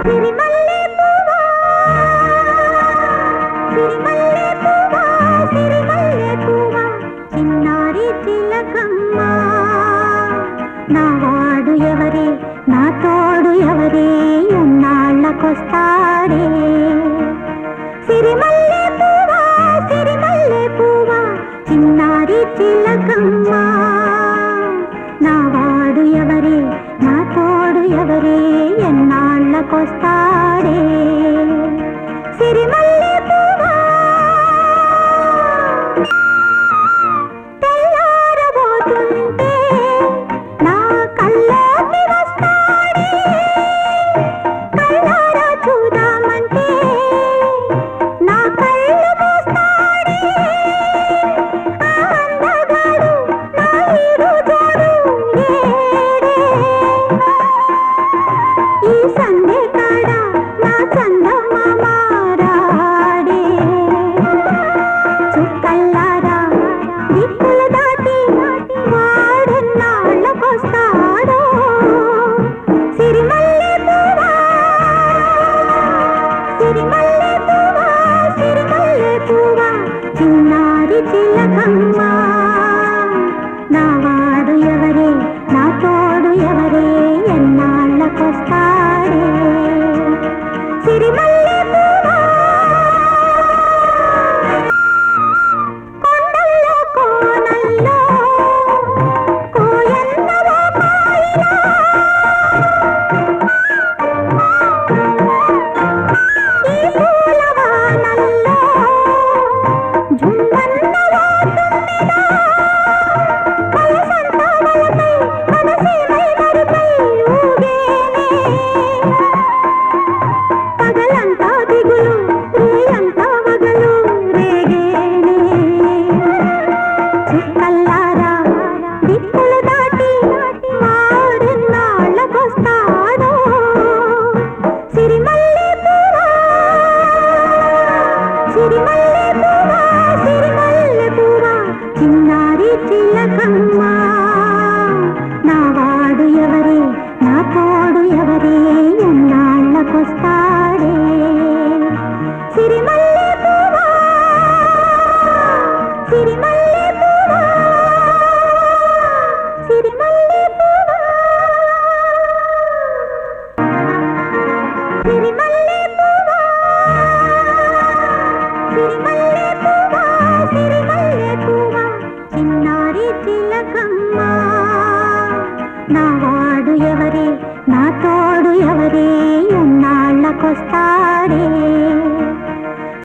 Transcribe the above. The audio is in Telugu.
సిరిమల్లె పువ్వా సిరిమల్లె పువ్వా సిరిమల్లె పువ్వా చిన్నారి చిలకమ్మ నా వాడు ఎవరే నా తోడు ఎవరే ఎన్నాళ్ళకొస్తాడే సిరిమల్లె పువ్వా సిరిమల్లె పువ్వా చిన్నారి చిలకమ్మ నా వాడు ఎవరే నా తోడు ఎవరే ఎన్నాళ్ళకొస్తాడే సిరిమల్లె పువ్వా తెల్లారబోతుంటే నా కల్లోకి వస్తాడే కళ్ళారా చూద్దామంటే నా కళ్ళు మూస్తాడే ఆ అందగాడు నా ఈడు జోడు ఏడే ఈ సందే కాడ నా చందమామ రాడే చుక్కల్లారా దిక్కులు దాటి వాడెన్నాళ్ళకొస్తాడో సిరిమల్లె పువ్వా సిరిమల్లె పువ్వా సిరిమల్లె పువ్వా చిన్నారి చిలకమ్మ నా వాడు ఎవరే నా తోడు ఎవరే ఎన్నాళ్ళకొస్తాడే సిరిమల్లె పువ్వా కొండల్లో కోనల్లో కోయన్నవో పాయిలా ఈ పూలవానల్లో జుమ్మన్నవో తుమ్మెదా వయసంతా వలపై మనసేమై మరిపై ఊగేనే పగలంతా దిగులు రేయంతా వగలు రేగేనే చుక్కల్లారా దిక్కులు దాటి వాడెన్నాళ్ళకొస్తాడో సిరిమల్లె పువ్వా సిరిమల్లె పువ్వా సిరిమల్లె పువ్వా చిన్నారి చిలకమ్మ నా వాడు ఎవరే నా తోడు ఎవరే ఎన్నాళ్ళకొస్తాడే సిరిమల్లె పువ్వా సిరిమల్లె పువ్వా సిరిమల్లె పువ్వా సిరిమల్లె పువ్వా సిరిమల్లె పువ్వా సిరిమల్లె పువ్వా చిన్నారి చిలకమ్మ నా వాడు ఎవరే నా తోడు ఎవరే ఎన్నాళ్ళకొస్తాడే